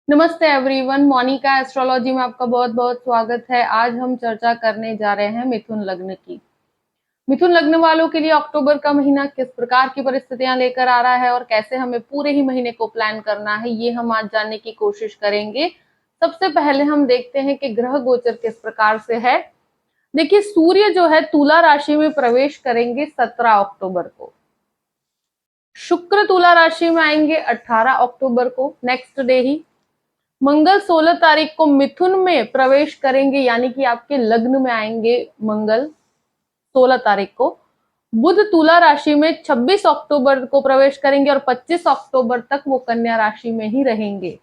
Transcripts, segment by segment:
नमस्ते everyone, Monika astrology में आपका बहुत बहुत स्वागत है। आज हम चर्चा करने जा रहे हैं मिथुन लग्न की। मिथुन लग्न वालों के लिए अक्टूबर का महीना किस प्रकार की परिस्थितियां लेकर आ रहा है और कैसे हमें पूरे ही महीने को प्लान करना है, ये हम आज जानने की कोशिश करेंगे। सबसे पहले हम देखते हैं कि ग्रह गोचर किस प्रकार से है। देखिए, सूर्य जो है तुला राशि में प्रवेश करेंगे 17 अक्टूबर को। शुक्र तुला राशि में आएंगे 18 अक्टूबर को, नेक्स्ट डे ही। मंगल 16 तारीख को मिथुन में प्रवेश करेंगे, यानी कि आपके लग्न में आएंगे मंगल 16 तारीख को। बुध तुला राशि में 26 अक्टूबर को प्रवेश करेंगे और 25 अक्टूबर तक वो कन्या राशि में ही रहेंगे।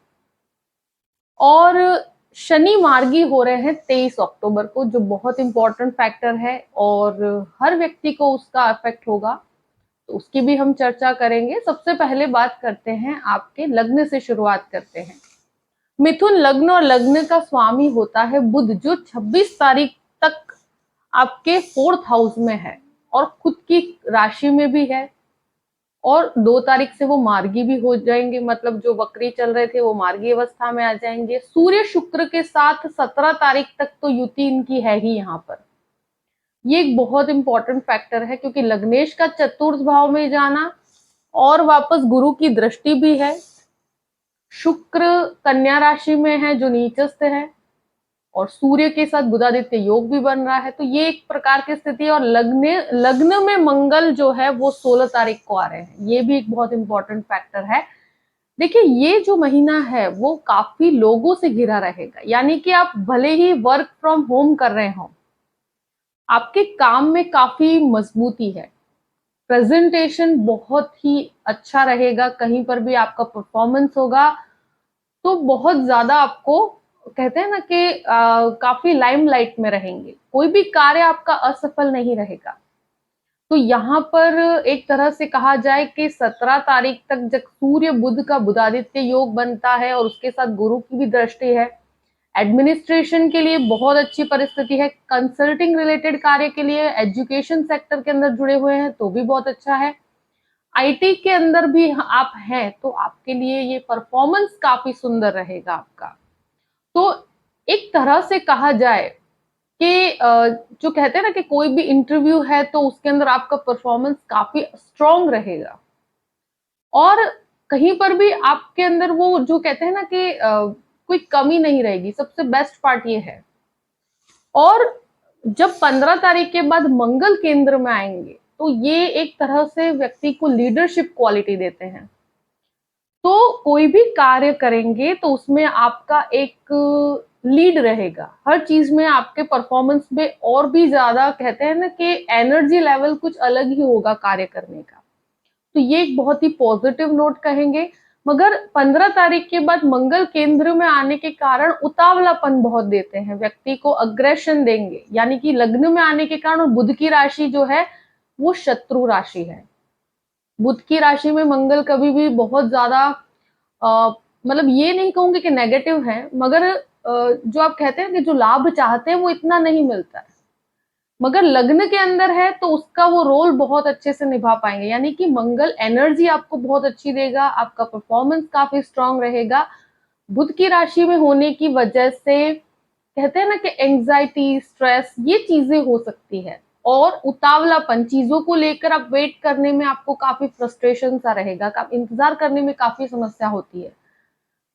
और शनि मार्गी हो रहे हैं 23 अक्टूबर को, जो बहुत इंपॉर्टेंट फैक्टर है और हर व्यक्ति को उसका इफेक्ट होगा, तो उसकी भी हम चर्चा करेंगे। सबसे पहले बात करते हैं, आपके लग्न से शुरुआत करते हैं। मिथुन लग्न और लग्न का स्वामी होता है बुध, जो 26 तारीख तक आपके 4th हाउस में है और खुद की राशि में भी है। और 2 तारीख से वो मार्गी भी हो जाएंगे, मतलब जो वक्री चल रहे थे वो मार्गी अवस्था में आ जाएंगे। सूर्य शुक्र के साथ 17 तारीख तक तो युति इनकी है ही यहाँ पर। ये एक बहुत इंपॉर्टेंट फैक्टर है, क्योंकि लग्नेश का चतुर्थ भाव में जाना और वापस गुरु की दृष्टि भी है। शुक्र कन्या राशि में है जो नीचस्थ है, और सूर्य के साथ बुधादित्य योग भी बन रहा है, तो ये एक प्रकार की स्थिति है। और लग्न में मंगल जो है वो 16 तारीख को आ रहे हैं, ये भी एक बहुत इंपॉर्टेंट फैक्टर है। देखिए, ये जो महीना है वो काफी लोगों से घिरा रहेगा, यानी कि आप भले ही वर्क फ्रॉम होम कर रहे हो, आपके काम में काफी मजबूती है, प्रेजेंटेशन बहुत ही अच्छा रहेगा, कहीं पर भी आपका परफॉर्मेंस होगा तो बहुत ज्यादा आपको, कहते हैं ना कि काफी लाइमलाइट में रहेंगे, कोई भी कार्य आपका असफल नहीं रहेगा। तो यहाँ पर एक तरह से कहा जाए कि 17 तारीख तक जब सूर्य बुध का बुधादित्य योग बनता है और उसके साथ गुरु की भी दृष्टि है, एडमिनिस्ट्रेशन के लिए बहुत अच्छी परिस्थिति है। कंसल्टिंग रिलेटेड कार्य के लिए, एजुकेशन सेक्टर के अंदर जुड़े हुए हैं तो भी बहुत अच्छा है। आईटी के अंदर भी आप हैं तो आपके लिए ये परफॉर्मेंस काफी सुंदर रहेगा आपका। तो एक तरह से कहा जाए कि जो कहते हैं ना कि कोई भी इंटरव्यू है तो उसके अंदर आपका परफॉर्मेंस काफी स्ट्रांग रहेगा, और कहीं पर भी आपके अंदर वो जो कहते हैं ना कि कोई कमी नहीं रहेगी। सबसे बेस्ट पार्ट ये है। और जब 15 तारीख के बाद मंगल केंद्र में आएंगे तो ये एक तरह से व्यक्ति को लीडरशिप क्वालिटी देते हैं। तो कोई भी कार्य करेंगे तो उसमें आपका एक लीड रहेगा, हर चीज में आपके परफॉर्मेंस में और भी ज्यादा, कहते हैं ना कि एनर्जी लेवल कुछ अलग ही होगा कार्य करने का। तो ये एक बहुत ही पॉजिटिव नोट कहेंगे। मगर 15 तारीख के बाद मंगल केंद्र में आने के कारण उतावलापन बहुत देते हैं, व्यक्ति को अग्रेशन देंगे, यानी कि लग्न में आने के कारण। बुध की राशि जो है वो शत्रु राशि है। बुध की राशि में मंगल कभी भी बहुत ज्यादा, मतलब ये नहीं कहूंगी कि नेगेटिव है, मगर जो आप कहते हैं कि जो लाभ चाहते हैं वो इतना नहीं मिलता है। मगर लग्न के अंदर है तो उसका वो रोल बहुत अच्छे से निभा पाएंगे, यानी कि मंगल एनर्जी आपको बहुत अच्छी देगा, आपका परफॉर्मेंस काफी स्ट्रांग रहेगा। बुध की राशि में होने की वजह से कहते हैं ना कि एंजाइटी, स्ट्रेस, ये चीजें हो सकती है। और उतावलापन, चीजों को लेकर आप वेट करने में आपको काफी फ्रस्ट्रेशन सा रहेगा, इंतजार करने में काफी समस्या होती है।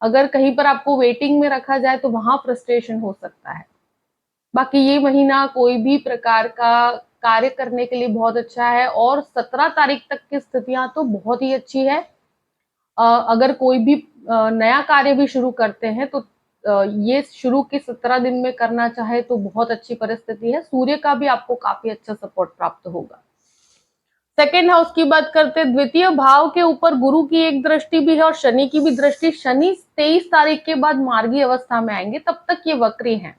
अगर कहीं पर आपको वेटिंग में रखा जाए तो वहां फ्रस्ट्रेशन हो सकता है। बाकी ये महीना कोई भी प्रकार का कार्य करने के लिए बहुत अच्छा है, और 17 तारीख तक की स्थितियां तो बहुत ही अच्छी है। अगर कोई भी नया कार्य भी शुरू करते हैं तो ये शुरू के 17 दिन में करना चाहे तो बहुत अच्छी परिस्थिति है। सूर्य का भी आपको काफी अच्छा सपोर्ट प्राप्त होगा। सेकेंड हाउस की बात करते हैं, द्वितीय भाव के ऊपर गुरु की एक दृष्टि भी है और शनि की भी दृष्टि। शनि 23 तारीख के बाद मार्गी अवस्था में आएंगे, तब तक ये वक्री हैं।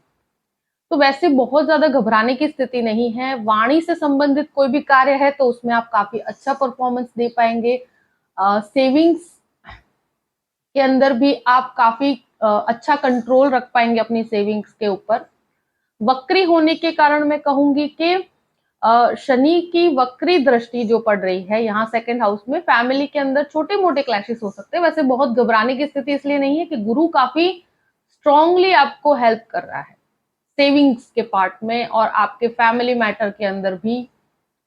तो वैसे बहुत ज्यादा घबराने की स्थिति नहीं है। वाणी से संबंधित कोई भी कार्य है तो उसमें आप काफी अच्छा परफॉर्मेंस दे पाएंगे। सेविंग्स के अंदर भी आप काफी अच्छा कंट्रोल रख पाएंगे अपनी सेविंग्स के ऊपर। वक्री होने के कारण मैं कहूंगी कि शनि की वक्री दृष्टि जो पड़ रही है यहाँ सेकंड हाउस में, फैमिली के अंदर छोटे मोटे क्लैशेस हो सकते हैं। वैसे बहुत घबराने की स्थिति इसलिए नहीं है कि गुरु काफी स्ट्रांगली आपको हेल्प कर रहा है सेविंग्स के पार्ट में, और आपके फैमिली मैटर के अंदर भी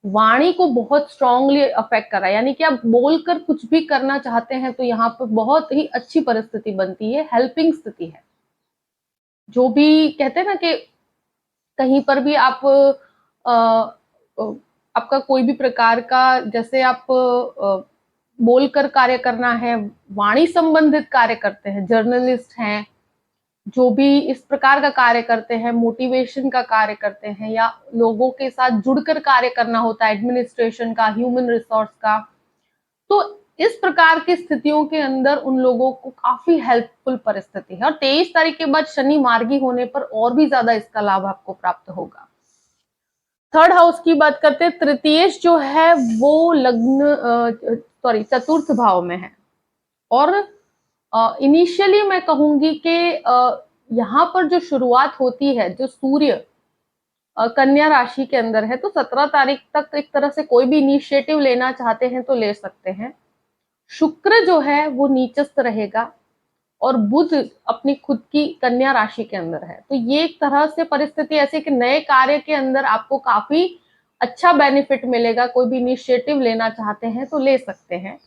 वाणी को बहुत स्ट्रांगली अफेक्ट कर रहा है। यानी कि आप बोलकर कुछ भी करना चाहते हैं तो यहाँ पर बहुत ही अच्छी परिस्थिति बनती है, हेल्पिंग स्थिति है। जो भी कहते हैं ना कि कहीं पर भी आप आपका कोई भी प्रकार का, जैसे आप बोलकर कार्य करना है, वाणी संबंधित कार्य करते हैं, जर्नलिस्ट हैं, जो भी इस प्रकार का कार्य करते हैं, मोटिवेशन का कार्य करते हैं, या लोगों के साथ जुड़कर कार्य करना होता है, एडमिनिस्ट्रेशन का, ह्यूमन रिसोर्स का, तो इस प्रकार की स्थितियों के अंदर उन लोगों को काफी हेल्पफुल परिस्थिति है। और 23 तारीख के बाद शनि मार्गी होने पर और भी ज्यादा इसका लाभ आपको प्राप्त होगा। थर्ड हाउस की बात करते हैं, तृतीयेश जो है वो लग्न चतुर्थ भाव में है। और इनिशियली मैं कहूंगी कि यहाँ पर जो शुरुआत होती है, जो सूर्य कन्या राशि के अंदर है, तो 17 तारीख तक एक तरह से कोई भी इनिशिएटिव लेना चाहते हैं तो ले सकते हैं। शुक्र जो है वो नीचस्थ रहेगा और बुध अपनी खुद की कन्या राशि के अंदर है। तो ये एक तरह से परिस्थिति ऐसी कि नए कार्य के अंदर आपको काफी अच्छा बेनिफिट मिलेगा। कोई भी इनिशिएटिव लेना चाहते हैं तो ले सकते हैं।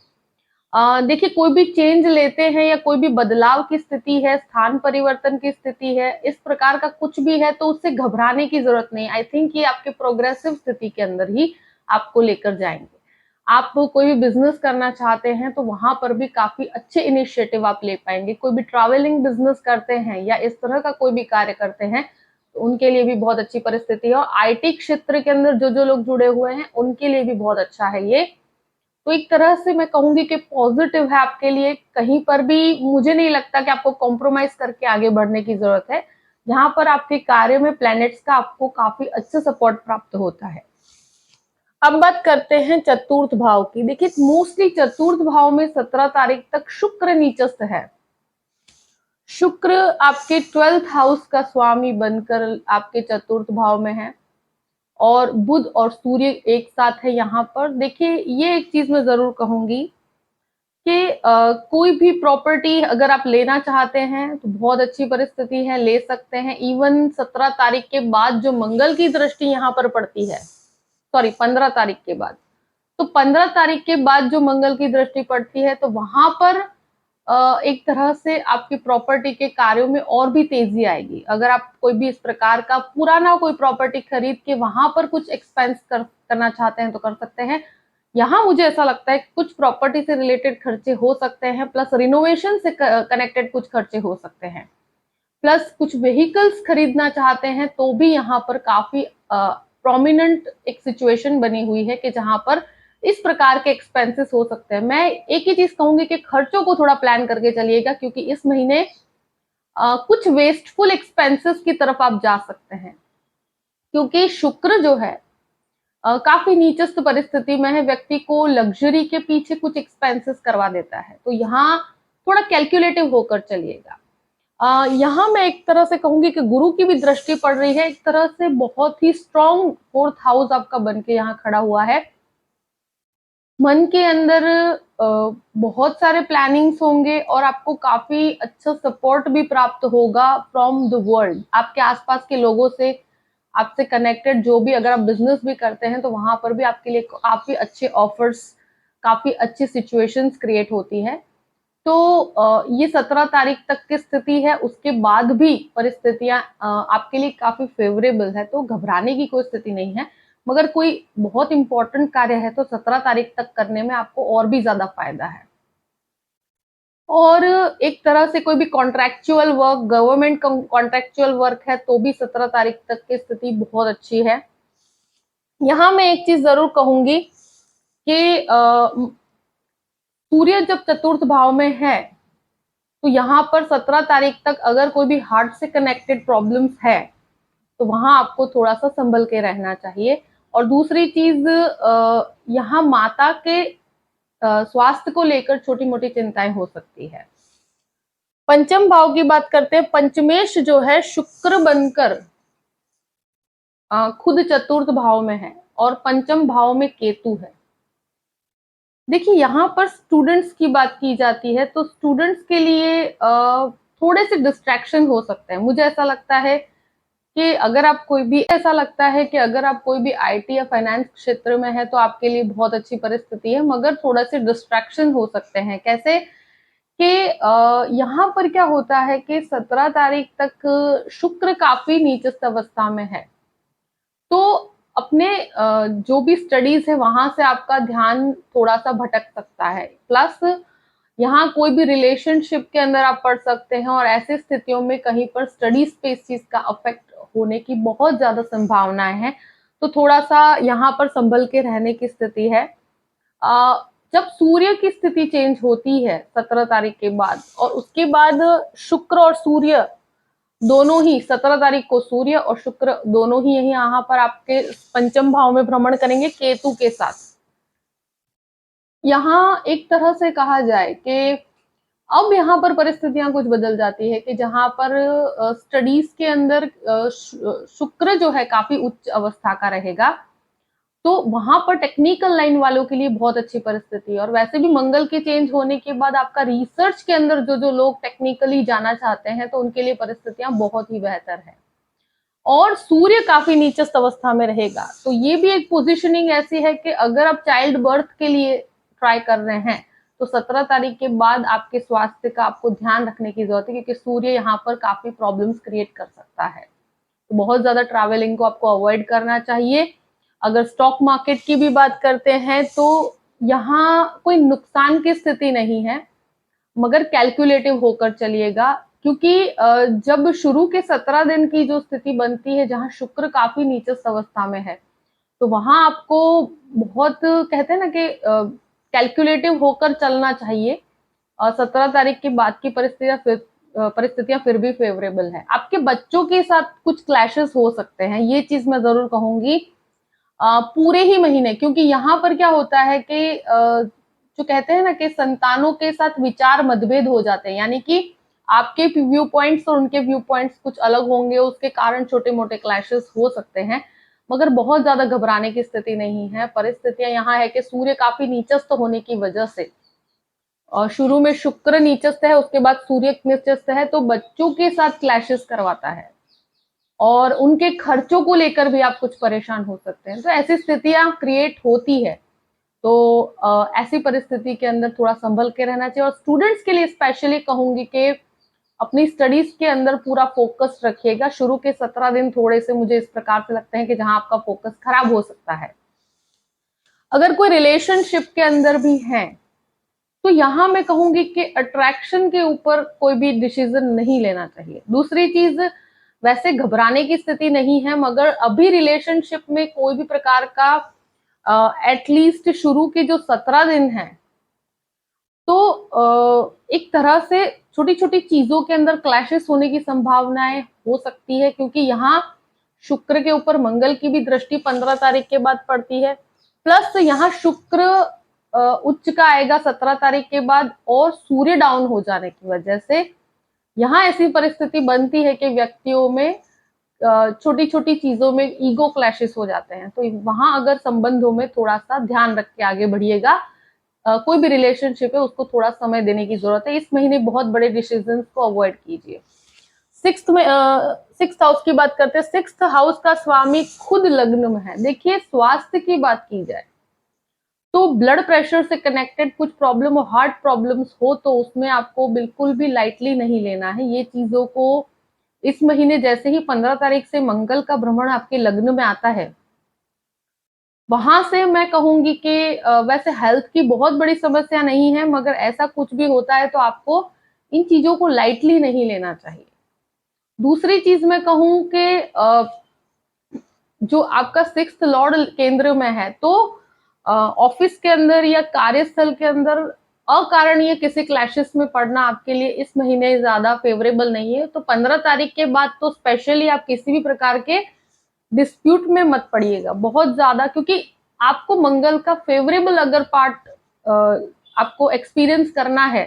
देखिए, कोई भी चेंज लेते हैं या कोई भी बदलाव की स्थिति है, स्थान परिवर्तन की स्थिति है, इस प्रकार का कुछ भी है तो उससे घबराने की जरूरत नहीं। आई थिंक ये आपके प्रोग्रेसिव स्थिति के अंदर ही आपको लेकर जाएंगे। आप कोई भी बिजनेस करना चाहते हैं तो वहां पर भी काफी अच्छे इनिशिएटिव आप ले पाएंगे। कोई भी ट्रैवलिंग बिजनेस करते हैं या इस तरह का कोई भी कार्य करते हैं तो उनके लिए भी बहुत अच्छी परिस्थिति है। और आईटी क्षेत्र के अंदर जो जो लोग जुड़े हुए हैं उनके लिए भी बहुत अच्छा है ये। तो एक तरह से मैं कहूंगी कि पॉजिटिव है आपके लिए। कहीं पर भी मुझे नहीं लगता कि आपको कॉम्प्रोमाइज करके आगे बढ़ने की जरूरत है। यहाँ पर आपके कार्य में प्लैनेट्स का आपको काफी अच्छा सपोर्ट प्राप्त होता है। अब बात करते हैं चतुर्थ भाव की। देखिए, मोस्टली चतुर्थ भाव में 17 तारीख तक शुक्र नीचस्थ है। शुक्र आपके 12th हाउस का स्वामी बनकर आपके चतुर्थ भाव में है, और बुध और सूर्य एक साथ है यहाँ पर। देखिए, ये एक चीज मैं जरूर कहूंगी कि कोई भी प्रॉपर्टी अगर आप लेना चाहते हैं तो बहुत अच्छी परिस्थिति है, ले सकते हैं। इवन 17 तारीख के बाद जो मंगल की दृष्टि यहाँ पर पड़ती है, 15 तारीख के बाद, तो 15 तारीख के बाद जो मंगल की दृष्टि पड़ती है तो वहां पर एक तरह से आपकी प्रॉपर्टी के कार्यों में और भी तेजी आएगी। अगर आप कोई भी इस प्रकार का पुराना कोई प्रॉपर्टी खरीद के वहां पर कुछ एक्सपेंस करना चाहते हैं तो कर सकते हैं। यहाँ मुझे ऐसा लगता है कि कुछ प्रॉपर्टी से रिलेटेड खर्चे हो सकते हैं, प्लस रिनोवेशन से कनेक्टेड कुछ खर्चे हो सकते हैं, प्लस कुछ व्हीकल्स खरीदना चाहते हैं तो भी यहाँ पर काफी प्रोमिनेंट एक सिचुएशन बनी हुई है कि जहां पर इस प्रकार के एक्सपेंसेस हो सकते हैं। मैं एक ही चीज कहूंगी कि खर्चों को थोड़ा प्लान करके चलिएगा, क्योंकि इस महीने कुछ वेस्टफुल एक्सपेंसेस की तरफ आप जा सकते हैं, क्योंकि शुक्र जो है काफी नीचस्थ परिस्थिति में है, व्यक्ति को लग्जरी के पीछे कुछ एक्सपेंसेस करवा देता है। तो यहाँ थोड़ा कैलकुलेटिव होकर चलिएगा। यहाँ मैं एक तरह से कहूंगी कि गुरु की भी दृष्टि पड़ रही है, एक तरह से बहुत ही स्ट्रॉन्ग 4th हाउस आपका बन के यहाँ खड़ा हुआ है। मन के अंदर बहुत सारे प्लानिंग्स होंगे और आपको काफी अच्छा सपोर्ट भी प्राप्त होगा फ्रॉम द वर्ल्ड। आपके आसपास के लोगों से, आपसे कनेक्टेड जो भी, अगर आप बिजनेस भी करते हैं तो वहां पर भी आपके लिए काफी अच्छे ऑफर्स, काफी अच्छी सिचुएशंस क्रिएट होती है। तो ये 17 तारीख तक की स्थिति है, उसके बाद भी परिस्थितियां आपके लिए काफी फेवरेबल है, तो घबराने की कोई स्थिति नहीं है। मगर कोई बहुत इंपॉर्टेंट कार्य है तो 17 तारीख तक करने में आपको और भी ज्यादा फायदा है। और एक तरह से कोई भी contractual work, government contractual work है तो भी 17 तारीख तक की स्थिति बहुत अच्छी है। यहाँ मैं एक चीज जरूर कहूंगी कि सूर्य जब चतुर्थ भाव में है तो यहाँ पर 17 तारीख तक अगर कोई भी हार्ट से कनेक्टेड प्रॉब्लम्स है तो वहां आपको थोड़ा सा संभल के रहना चाहिए। और दूसरी चीज, यहाँ माता के स्वास्थ्य को लेकर छोटी मोटी चिंताएं हो सकती है। पंचम भाव की बात करते हैं। पंचमेश जो है शुक्र बनकर खुद चतुर्थ भाव में है, और पंचम भाव में केतु है। देखिए यहाँ पर स्टूडेंट्स की बात की जाती है तो स्टूडेंट्स के लिए थोड़े से डिस्ट्रैक्शन हो सकते हैं। मुझे ऐसा लगता है कि अगर आप कोई भी आईटी या फाइनेंस क्षेत्र में है तो आपके लिए बहुत अच्छी परिस्थिति है, मगर थोड़ा से डिस्ट्रैक्शन हो सकते हैं। कैसे कि यहाँ पर क्या होता है कि 17 तारीख तक शुक्र काफी नीचस्थ अवस्था में है, तो अपने जो भी स्टडीज है वहां से आपका ध्यान थोड़ा सा भटक सकता है। प्लस यहाँ कोई भी रिलेशनशिप के अंदर आप पढ़ सकते हैं और ऐसी स्थितियों में कहीं पर स्टडीज पे इस चीज का अफेक्ट होने की बहुत ज्यादा संभावनाएं हैं, तो थोड़ा सा यहाँ पर संभल के रहने की स्थिति है। जब सूर्य की स्थिति चेंज होती है 17 तारीख के बाद, और उसके बाद शुक्र और सूर्य दोनों ही 17 तारीख को सूर्य और शुक्र दोनों ही यही यहाँ पर आपके पंचम भाव में भ्रमण करेंगे केतु के साथ। यहाँ एक तरह से कहा जाए कि अब यहाँ पर परिस्थितियां कुछ बदल जाती है कि जहां पर स्टडीज के अंदर शुक्र जो है काफी उच्च अवस्था का रहेगा, तो वहां पर टेक्निकल लाइन वालों के लिए बहुत अच्छी परिस्थिति है। और वैसे भी मंगल के चेंज होने के बाद आपका रिसर्च के अंदर जो लोग टेक्निकली जाना चाहते हैं तो उनके लिए परिस्थितियां बहुत ही बेहतर है। और सूर्य काफी नीचस्थ अवस्था में रहेगा, तो ये भी एक पोजीशनिंग ऐसी है कि अगर आप चाइल्ड बर्थ के लिए ट्राई कर रहे हैं तो 17 तारीख के बाद आपके स्वास्थ्य का आपको ध्यान रखने की जरूरत है, क्योंकि सूर्य यहाँ पर काफी प्रॉब्लम्स क्रिएट कर सकता है। तो बहुत ज्यादा ट्रैवलिंग को आपको अवॉइड करना चाहिए। अगर स्टॉक मार्केट की भी बात करते हैं तो यहाँ कोई नुकसान की स्थिति नहीं है, मगर कैलकुलेटिव होकर चलिएगा, क्योंकि जब शुरू के 17 दिन की जो स्थिति बनती है जहां शुक्र काफी नीचस्थ अवस्था में है, तो वहां आपको बहुत कहते हैं ना कि कैलकुलेटिव होकर चलना चाहिए। 17 तारीख के बाद की परिस्थितियां फिर भी फेवरेबल है। आपके बच्चों के साथ कुछ क्लैशेस हो सकते हैं, ये चीज मैं जरूर कहूंगी पूरे ही महीने, क्योंकि यहाँ पर क्या होता है कि जो कहते हैं ना कि संतानों के साथ विचार मतभेद हो जाते हैं, यानी कि आपके व्यू पॉइंट्स और उनके व्यू पॉइंट्स कुछ अलग होंगे, उसके कारण छोटे मोटे क्लैशेस हो सकते हैं, मगर बहुत ज्यादा घबराने की स्थिति नहीं है। परिस्थितियां यहाँ है कि सूर्य काफी नीचस्थ होने की वजह से, और शुरू में शुक्र नीचस्थ है, उसके बाद सूर्य नीचस्थ है, तो बच्चों के साथ क्लैशेस करवाता है और उनके खर्चों को लेकर भी आप कुछ परेशान हो सकते हैं। तो ऐसी स्थितियां क्रिएट होती है, तो ऐसी परिस्थिति के अंदर थोड़ा संभल के रहना चाहिए। और स्टूडेंट्स के लिए स्पेशली कहूंगी कि अपनी स्टडीज के अंदर पूरा फोकस रखिएगा। शुरू के 17 दिन थोड़े से मुझे इस प्रकार से लगते हैं कि जहां आपका फोकस खराब हो सकता है। अगर कोई रिलेशनशिप के अंदर भी है तो यहां मैं कहूंगी कि अट्रैक्शन के ऊपर कोई भी डिसीजन नहीं लेना चाहिए। दूसरी चीज, वैसे घबराने की स्थिति नहीं है, मगर अभी रिलेशनशिप में कोई भी प्रकार का एटलीस्ट शुरू के जो 17 दिन है, तो एक तरह से छोटी छोटी चीजों के अंदर क्लैशेस होने की संभावनाएं हो सकती है, क्योंकि यहाँ शुक्र के ऊपर मंगल की भी दृष्टि 15 तारीख के बाद पड़ती है। प्लस यहाँ शुक्र उच्च का आएगा 17 तारीख के बाद, और सूर्य डाउन हो जाने की वजह से यहाँ ऐसी परिस्थिति बनती है कि व्यक्तियों में छोटी छोटी चीजों में ईगो क्लैशेस हो जाते हैं। तो वहां अगर संबंधों में थोड़ा सा ध्यान रख के आगे बढ़िएगा। कोई भी रिलेशनशिप है उसको थोड़ा समय देने की जरूरत है। इस महीने बहुत बड़े डिसीजंस को अवॉइड कीजिए। सिक्स्थ हाउस की बात करते हैं। सिक्स्थ हाउस का स्वामी खुद लग्न में है। देखिए, स्वास्थ्य की बात की जाए तो ब्लड प्रेशर से कनेक्टेड कुछ प्रॉब्लम और हार्ट प्रॉब्लम्स हो तो उसमें आपको बिल्कुल भी लाइटली नहीं लेना है। ये चीजों को इस महीने जैसे ही 15 तारीख से मंगल का भ्रमण आपके लग्न में आता है, वहां से मैं कहूंगी कि वैसे हेल्थ की बहुत बड़ी समस्या नहीं है, मगर ऐसा कुछ भी होता है तो आपको इन चीजों को लाइटली नहीं लेना चाहिए। दूसरी चीज मैं कहूं कि जो आपका सिक्स्थ लॉर्ड केंद्र में है, तो ऑफिस के अंदर या कार्यस्थल के अंदर अकारणीय किसी क्लैशेस में पड़ना आपके लिए इस महीने ज्यादा फेवरेबल नहीं है। तो 15 तारीख के बाद तो स्पेशली आप किसी भी प्रकार के डिस्प्यूट में मत पड़िएगा बहुत ज्यादा, क्योंकि आपको मंगल का फेवरेबल अगर पार्ट आपको एक्सपीरियंस करना है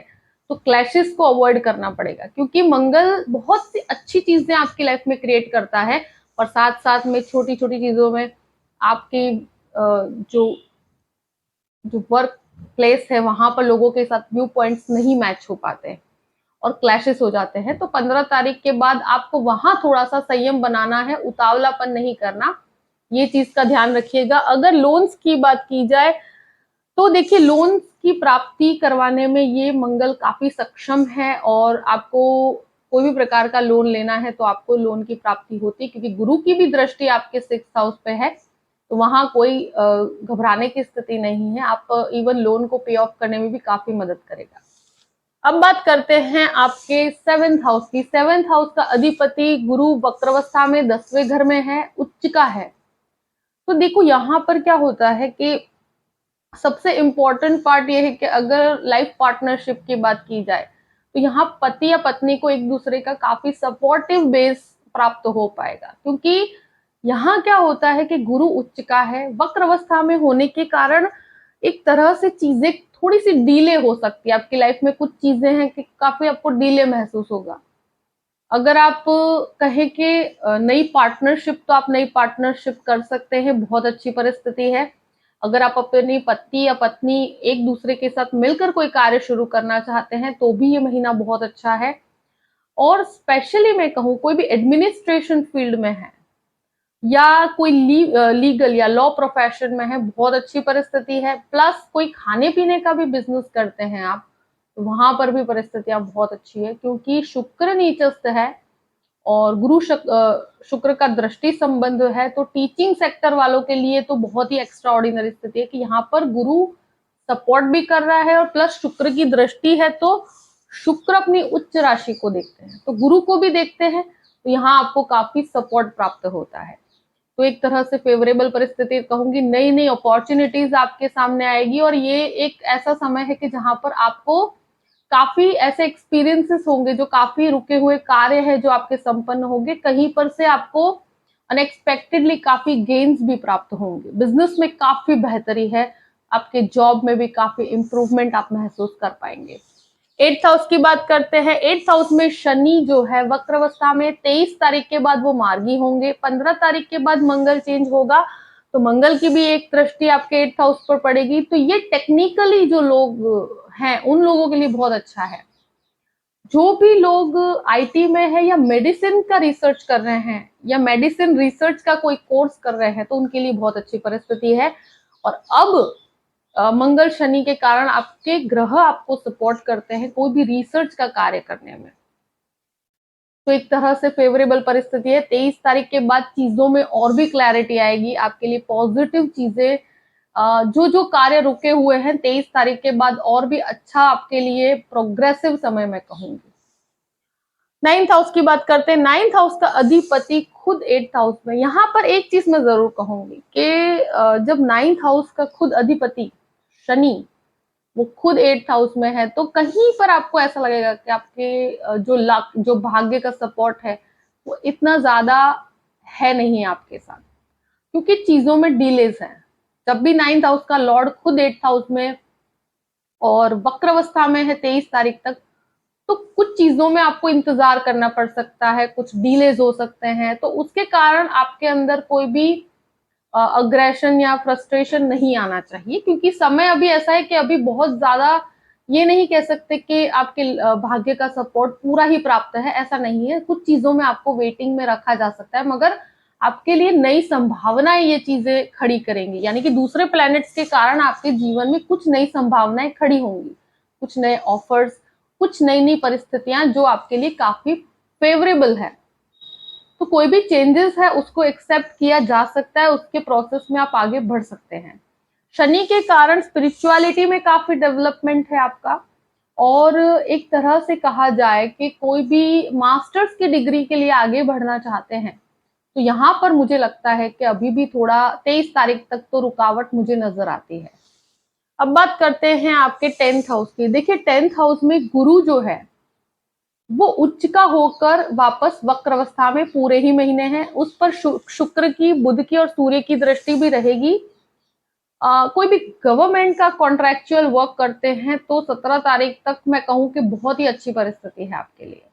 तो क्लैशेस को अवॉइड करना पड़ेगा, क्योंकि मंगल बहुत सी अच्छी चीजें आपकी लाइफ में क्रिएट करता है और साथ साथ में छोटी छोटी चीजों में आपकी जो जो वर्क प्लेस है वहां पर लोगों के साथ व्यू पॉइंट्स नहीं मैच हो पाते हैं और क्लैशेस हो जाते हैं। तो 15 तारीख के बाद आपको वहां थोड़ा सा संयम बनाना है, उतावलापन नहीं करना, ये चीज का ध्यान रखिएगा। अगर लोन्स की बात की जाए तो देखिए, लोन की प्राप्ति करवाने में ये मंगल काफी सक्षम है और आपको कोई भी प्रकार का लोन लेना है तो आपको लोन की प्राप्ति होती है, क्योंकि गुरु की भी दृष्टि आपके 6th हाउस पे है, तो वहां कोई घबराने की स्थिति नहीं है। आप इवन लोन को पे ऑफ करने में भी काफी मदद करेगा। अब बात करते हैं आपके 7th हाउस की। 7th हाउस का अधिपति गुरु वक्रावस्था में 10वें घर में है, उच्च का है। तो देखो यहाँ पर क्या होता है कि सबसे इम्पोर्टेंट पार्ट ये है कि अगर लाइफ पार्टनरशिप की बात की जाए तो यहाँ पति या पत्नी को एक दूसरे का काफी सपोर्टिव बेस प्राप्त हो पाएगा, क्योंकि यहाँ क्या होता है कि गुरु उच्च का है, वक्र अवस्था में होने के कारण एक तरह से चीजें थोड़ी सी डीले हो सकती है आपकी लाइफ में। कुछ चीजें हैं कि काफी आपको डीले महसूस होगा। अगर आप कहें कि नई पार्टनरशिप, तो आप नई पार्टनरशिप कर सकते हैं, बहुत अच्छी परिस्थिति है। अगर आप अपनी पति या पत्नी एक दूसरे के साथ मिलकर कोई कार्य शुरू करना चाहते हैं तो भी ये महीना बहुत अच्छा है। और स्पेशली मैं कहूँ, कोई भी एडमिनिस्ट्रेशन फील्ड में है या कोई लीगल या लॉ प्रोफेशन में है, बहुत अच्छी परिस्थिति है। प्लस कोई खाने पीने का भी बिजनेस करते हैं आप, तो वहां पर भी परिस्थितियां बहुत अच्छी है, क्योंकि शुक्र नीचस्थ है और गुरु शुक्र का दृष्टि संबंध है। तो टीचिंग सेक्टर वालों के लिए तो बहुत ही एक्स्ट्रा ऑर्डिनरी स्थिति है कि यहाँ पर गुरु सपोर्ट भी कर रहा है और प्लस शुक्र की दृष्टि है, तो शुक्र अपनी उच्च राशि को देखते हैं तो गुरु को भी देखते हैं, तो यहाँ आपको काफी सपोर्ट प्राप्त होता है। तो एक तरह से फेवरेबल परिस्थिति कहूंगी, नई नई अपॉर्चुनिटीज आपके सामने आएगी और ये एक ऐसा समय है कि जहां पर आपको काफी ऐसे एक्सपीरियंसेस होंगे, जो काफी रुके हुए कार्य है जो आपके संपन्न होंगे, कहीं पर से आपको अनएक्सपेक्टेडली काफी गेन्स भी प्राप्त होंगे। बिजनेस में काफी बेहतरी है, आपके जॉब में भी काफी इंप्रूवमेंट आप महसूस कर पाएंगे। 8th हाउस की बात करते हैं। 8th हाउस में शनि जो है वक्र अवस्था में 23 तारीख के बाद वो मार्गी होंगे। 15 तारीख के बाद मंगल चेंज होगा, तो मंगल की भी एक दृष्टि आपके 8th हाउस पर पड़ेगी। तो ये टेक्निकली जो लोग हैं उन लोगों के लिए बहुत अच्छा है। जो भी लोग आईटी में है या मेडिसिन का रिसर्च कर रहे हैं या मेडिसिन रिसर्च का कोई कोर्स कर रहे हैं, तो उनके लिए बहुत अच्छी परिस्थिति है। और अब मंगल शनि के कारण आपके ग्रह आपको सपोर्ट करते हैं कोई भी रिसर्च का कार्य करने में, तो एक तरह से फेवरेबल परिस्थिति है। 23 तारीख के बाद चीजों में और भी क्लैरिटी आएगी आपके लिए, पॉजिटिव चीजें, जो जो कार्य रुके हुए हैं 23 तारीख के बाद और भी अच्छा आपके लिए प्रोग्रेसिव समय में कहूंगी। 9th हाउस की बात करते हैं। 9th हाउस का अधिपति खुद 8th हाउस में। यहाँ पर एक चीज मैं जरूर कहूंगी कि जब 9th हाउस का खुद अधिपति शनि वो खुद 8th हाउस में है, तो कहीं पर आपको ऐसा लगेगा कि आपके जो लक, जो भाग्य का सपोर्ट है वो इतना ज्यादा है नहीं आपके साथ, क्योंकि चीजों में डिलेज है। जब भी 9th हाउस का लॉर्ड खुद 8th हाउस में और वक्रावस्था में है 23 तारीख तक, तो कुछ चीजों में आपको इंतजार करना पड़ सकता है, कुछ डिलेज हो सकते हैं, तो उसके कारण आपके अंदर कोई भी अग्रेशन या फ्रस्ट्रेशन नहीं आना चाहिए, क्योंकि समय अभी ऐसा है कि अभी बहुत ज्यादा ये नहीं कह सकते कि आपके भाग्य का सपोर्ट पूरा ही प्राप्त है, ऐसा नहीं है। कुछ चीजों में आपको वेटिंग में रखा जा सकता है, मगर आपके लिए नई संभावनाएं ये चीजें खड़ी करेंगी, यानी कि दूसरे प्लैनेट्स के कारण आपके जीवन में कुछ नई संभावनाएं खड़ी होंगी, कुछ नए ऑफर्स, कुछ नई नई परिस्थितियां जो आपके लिए काफी फेवरेबल है। तो कोई भी चेंजेस है उसको एक्सेप्ट किया जा सकता है, उसके प्रोसेस में आप आगे बढ़ सकते हैं। शनि के कारण स्पिरिचुअलिटी में काफी डेवलपमेंट है आपका, और एक तरह से कहा जाए कि कोई भी मास्टर्स की डिग्री के लिए आगे बढ़ना चाहते हैं, तो यहाँ पर मुझे लगता है कि अभी भी थोड़ा 23 तारीख तक तो रुकावट मुझे नजर आती है। अब बात करते हैं आपके 10th हाउस की। देखिए 10th हाउस में गुरु जो है वो उच्च का होकर वापस वक्र अवस्था में पूरे ही महीने हैं, उस पर शुक्र की, बुध की और सूर्य की दृष्टि भी रहेगी। कोई भी गवर्नमेंट का कॉन्ट्रेक्चुअल वर्क करते हैं तो 17 तारीख तक मैं कहूं कि बहुत ही अच्छी परिस्थिति है आपके लिए।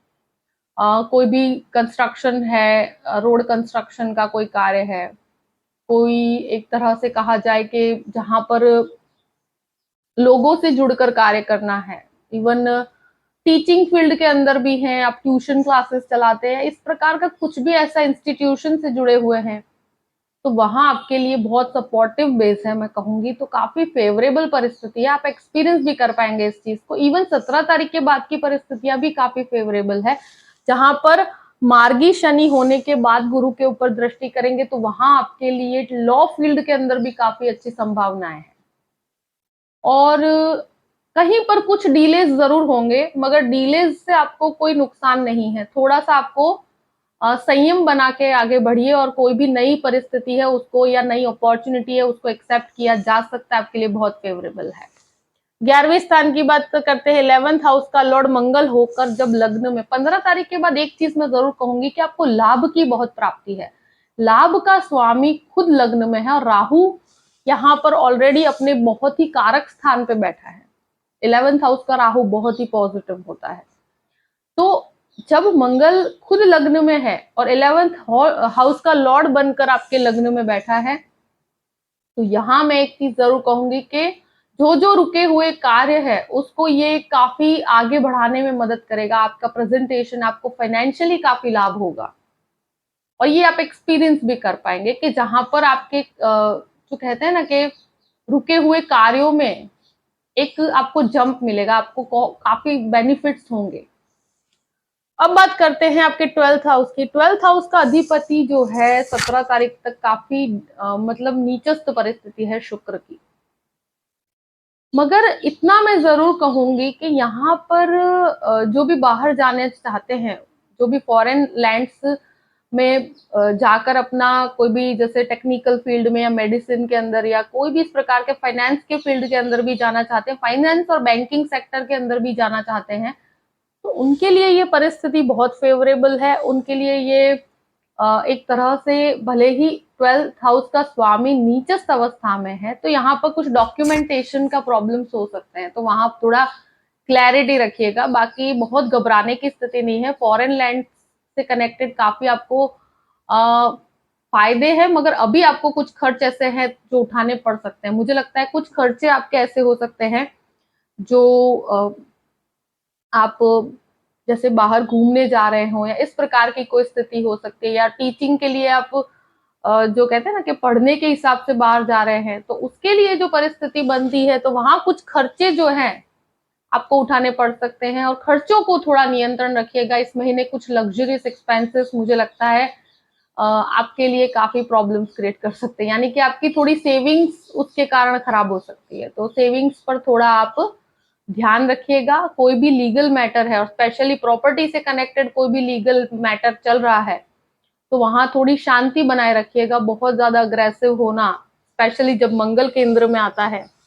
कोई भी कंस्ट्रक्शन है, रोड कंस्ट्रक्शन का कोई कार्य है, कोई एक तरह से कहा जाए कि जहां पर लोगों से जुड़कर कार्य करना है, इवन टीचिंग फील्ड के अंदर भी हैं, आप ट्यूशन क्लासेस चलाते हैं, इस प्रकार का कुछ भी ऐसा इंस्टीट्यूशन से जुड़े हुए हैं, तो वहां आपके लिए बहुत सपोर्टिव बेस है, मैं कहूंगी। तो काफी फेवरेबल परिस्थिति है, आप एक्सपीरियंस भी कर पाएंगे इस चीज को। इवन 17 तारीख के बाद की परिस्थितियां भी काफी फेवरेबल है, जहां पर मार्गी शनि होने के बाद गुरु के ऊपर दृष्टि करेंगे, तो वहां आपके लिए लॉ फील्ड के अंदर भी काफी अच्छी संभावनाएं हैं। और कहीं पर कुछ डिलेज जरूर होंगे, मगर डिलेज से आपको कोई नुकसान नहीं है। थोड़ा सा आपको संयम बना के आगे बढ़िए, और कोई भी नई परिस्थिति है उसको, या नई अपॉर्चुनिटी है उसको एक्सेप्ट किया जा सकता है, आपके लिए बहुत फेवरेबल है। 11वें स्थान की बात करते हैं। 11th हाउस का लॉर्ड मंगल होकर जब लग्न में, 15 तारीख के बाद एक चीज मैं जरूर कहूंगी कि आपको लाभ की बहुत प्राप्ति है। लाभ का स्वामी खुद लग्न में है, और राहु यहाँ पर ऑलरेडी अपने बहुत ही कारक स्थान पे बैठा है। 11th हाउस का राहु बहुत ही पॉजिटिव होता है। तो जब मंगल खुद लग्न में है और 11th हाउस का लॉर्ड बनकर आपके लग्न में बैठा है, तो यहां मैं एक चीज जरूर कहूंगी कि जो रुके हुए कार्य है उसको ये काफी आगे बढ़ाने में मदद करेगा। आपका प्रेजेंटेशन, आपको फाइनेंशियली काफी लाभ होगा, और ये आप एक्सपीरियंस भी कर पाएंगे कि जहां पर आपके जो कहते हैं ना कि रुके हुए कार्यों में एक आपको जंप मिलेगा, आपको काफी बेनिफिट्स होंगे। अब बात करते हैं आपके 12th हाउस की। 12th हाउस का अधिपति जो है 17 तारीख तक काफी मतलब नीचस्थ परिस्थिति है शुक्र की। मगर इतना मैं जरूर कहूंगी कि यहाँ पर जो भी बाहर जाने चाहते हैं, जो भी फॉरेन लैंड्स में जाकर अपना कोई भी जैसे टेक्निकल फील्ड में या मेडिसिन के अंदर या कोई भी इस प्रकार के फाइनेंस के फील्ड के अंदर भी जाना चाहते हैं, फाइनेंस और बैंकिंग सेक्टर के अंदर भी जाना चाहते हैं, तो उनके लिए ये परिस्थिति बहुत फेवरेबल है। उनके लिए ये एक तरह से भले ही 12th हाउस का स्वामी नीचस्थ अवस्था में है, तो यहाँ पर कुछ डॉक्यूमेंटेशन का प्रॉब्लम्स हो सकते हैं, तो वहां थोड़ा क्लैरिटी रखिएगा। बाकी बहुत घबराने की स्थिति नहीं है। फॉरेन लैंड से कनेक्टेड काफी आपको फायदे हैं, मगर अभी आपको कुछ खर्च ऐसे हैं जो उठाने पड़ सकते हैं। मुझे लगता है कुछ खर्चे आपके ऐसे हो सकते हैं जो आप जैसे बाहर घूमने जा रहे हो, या इस प्रकार की कोई स्थिति हो सकती है, या टीचिंग के लिए आप जो कहते हैं ना कि पढ़ने के हिसाब से बाहर जा रहे हैं, तो उसके लिए जो परिस्थिति बनती है, तो वहां कुछ खर्चे जो हैं आपको उठाने पड़ सकते हैं, और खर्चों को थोड़ा नियंत्रण रखिएगा। इस महीने कुछ लग्जरियस एक्सपेंसेस मुझे लगता है आपके लिए काफी प्रॉब्लम्स क्रिएट कर सकते हैं, यानी कि आपकी थोड़ी सेविंग्स उसके कारण खराब हो सकती है। तो सेविंग्स पर थोड़ा आप ध्यान रखिएगा। कोई भी लीगल मैटर है, और स्पेशली प्रॉपर्टी से कनेक्टेड कोई भी लीगल मैटर चल रहा है, तो वहां थोड़ी शांति बनाए रखिएगा। बहुत ज्यादा अग्रेसिव होना, स्पेशली जब मंगल केंद्र में आता है,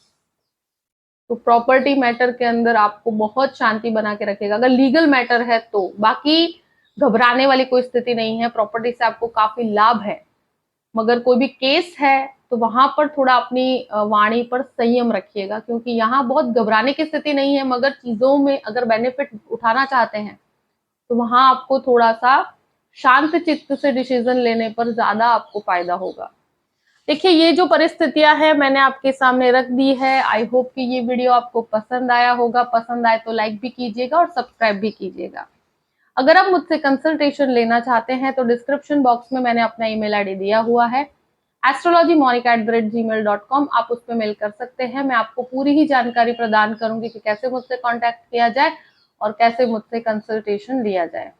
तो प्रॉपर्टी मैटर के अंदर आपको बहुत शांति बना के रखिएगा अगर लीगल मैटर है तो। बाकी घबराने वाली कोई स्थिति नहीं है, प्रॉपर्टी से आपको काफी लाभ है। मगर कोई भी केस है तो वहां पर थोड़ा अपनी वाणी पर संयम रखिएगा, क्योंकि यहाँ बहुत घबराने की स्थिति नहीं है, मगर चीजों में अगर बेनिफिट उठाना चाहते हैं तो वहां आपको थोड़ा सा शांत चित्त से डिसीजन लेने पर ज्यादा आपको फायदा होगा। देखिए, ये जो परिस्थितियां हैं मैंने आपके सामने रख दी है। आई होप कि ये वीडियो आपको पसंद आया होगा। पसंद आए तो लाइक भी कीजिएगा और सब्सक्राइब भी कीजिएगा। अगर आप मुझसे कंसल्टेशन लेना चाहते हैं तो डिस्क्रिप्शन बॉक्स में मैंने अपना ईमेल आईडी दिया हुआ है, astrologymonica@gmail.com। आप उस पर मेल कर सकते हैं। मैं आपको पूरी ही जानकारी प्रदान करूंगी कि कैसे मुझसे कॉन्टैक्ट किया जाए और कैसे मुझसे कंसल्टेशन लिया जाए।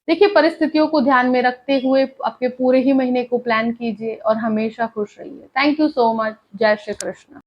देखिए, परिस्थितियों को ध्यान में रखते हुए आपके पूरे ही महीने को प्लान कीजिए और हमेशा खुश रहिए। Thank you so much. जय श्री कृष्ण।